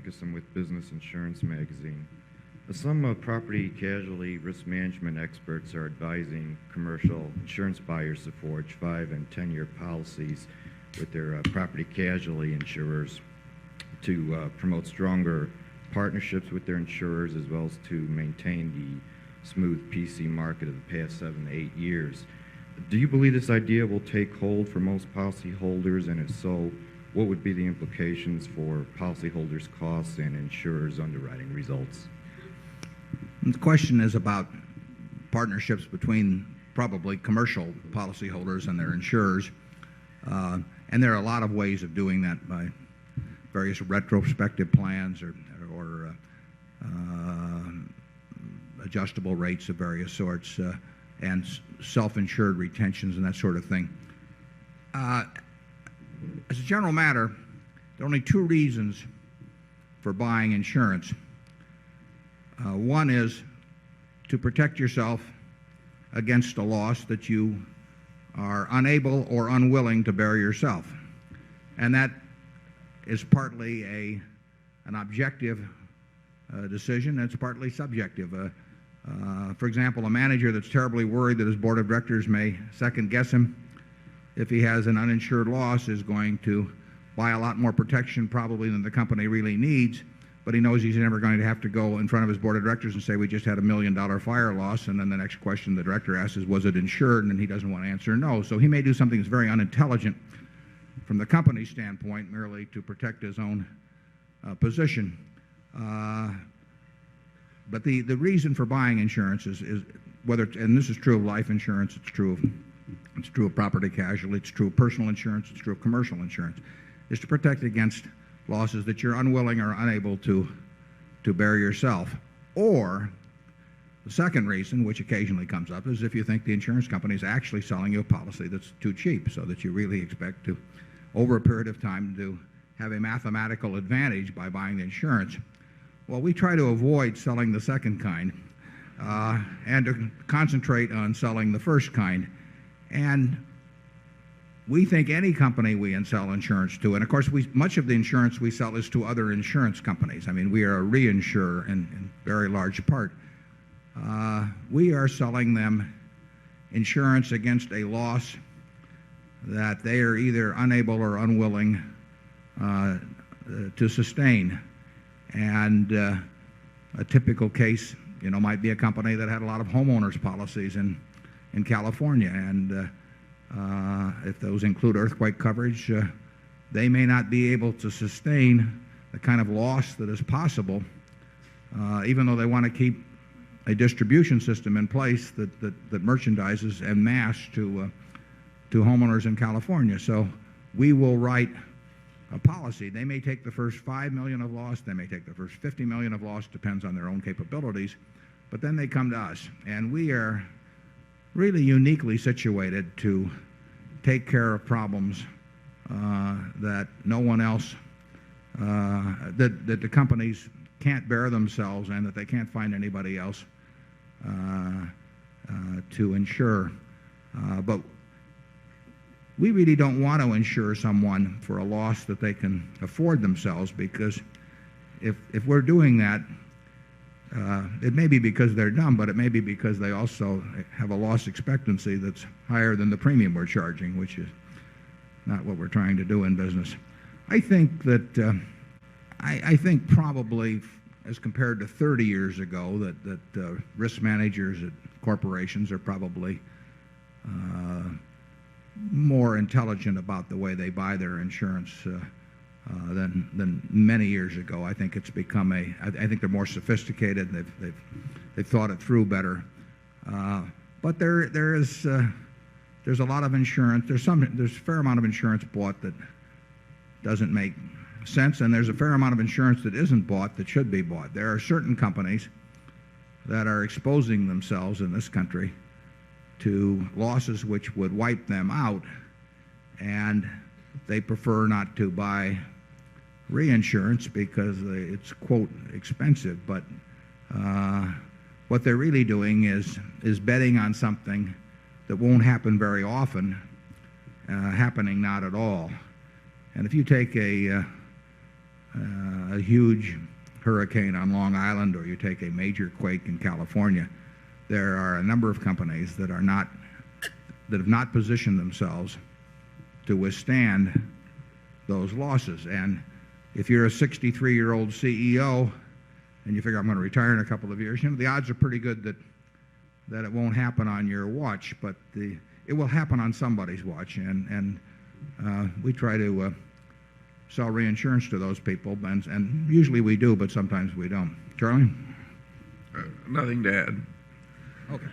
Lancasam with Business Insurance Magazine. Some property casualty risk management experts are advising commercial insurance buyers to forge 5- and 10-year policies with their property casualty insurers to promote stronger partnerships with their insurers, as well as to maintain the smooth PC market of the past 7 to 8 years. Do you believe this idea will take hold for most policyholders, and if so, what would be the implications for policyholders' costs and insurers' underwriting results? The question is about partnerships between probably commercial policyholders and their insurers. And there are a lot of ways of doing that by various retrospective plans or adjustable rates of various sorts and self-insured retentions and that sort of thing. As a general matter, there are only 2 reasons for buying insurance. One is to protect yourself against a loss that you are unable or unwilling to bear yourself. And that is partly an objective decision, and it's partly subjective. For example, a manager that's terribly worried that his board of directors may second-guess him if he has an uninsured loss is going to buy a lot more protection probably than the company really needs, but he knows he's never going to have to go in front of his board of directors and say, we just had $1 million fire loss, and then the next question the director asks is, was it insured? And he doesn't want to answer no. So he may do something that's very unintelligent from the company's standpoint merely to protect his own position. But the reason for buying insurance is whether, and this is true of life insurance, it's true of property casualty, it's true of personal insurance, it's true of commercial insurance, is to protect against losses that you're unwilling or unable to bear yourself. Or the second reason, which occasionally comes up, is if you think the insurance company is actually selling you a policy that's too cheap, so that you really expect to, over a period of time, to have a mathematical advantage by buying the insurance. Well, we try to avoid selling the second kind and to concentrate on selling the first kind. And we think any company we sell insurance to, and of course much of the insurance we sell is to other insurance companies. I mean, we are a reinsurer in very large part. We are selling them insurance against a loss that they are either unable or unwilling to sustain. And a typical case, might be a company that had a lot of homeowners policies in California, and if those include earthquake coverage, they may not be able to sustain the kind of loss that is possible, even though they want to keep a distribution system in place that merchandises en masse to homeowners in California. So we will write a policy. They may take the first $5 million of loss, they may take the first $50 million of loss, depends on their own capabilities, but then they come to us, and we are really uniquely situated to take care of problems that no one else, that the companies can't bear themselves and that they can't find anybody else to insure. But we really don't want to insure someone for a loss that they can afford themselves, because if we're doing that, it may be because they're dumb, but it may be because they also have a loss expectancy that's higher than the premium we're charging, which is not what we're trying to do in business. I think that I think probably as compared to 30 years ago that risk managers at corporations are probably more intelligent about the way they buy their insurance than many years ago. I think it's become I think they're more sophisticated. They've thought it through better. But there's a lot of insurance. There's a fair amount of insurance bought that doesn't make sense, and there's a fair amount of insurance that isn't bought that should be bought. There are certain companies that are exposing themselves in this country to losses which would wipe them out, and they prefer not to buy reinsurance because it's, quote, expensive. But what they're really doing is betting on something that won't happen very often, happening not at all. And if you take a a huge hurricane on Long Island or you take a major quake in California, there are a number of companies that have not positioned themselves to withstand those losses. And if you're a 63-year-old CEO and you figure I'm going to retire in a couple of years, the odds are pretty good that it won't happen on your watch, but it will happen on somebody's watch. And we try to sell reinsurance to those people, and usually we do, but sometimes we don't. Charlie? Nothing to add. Okay.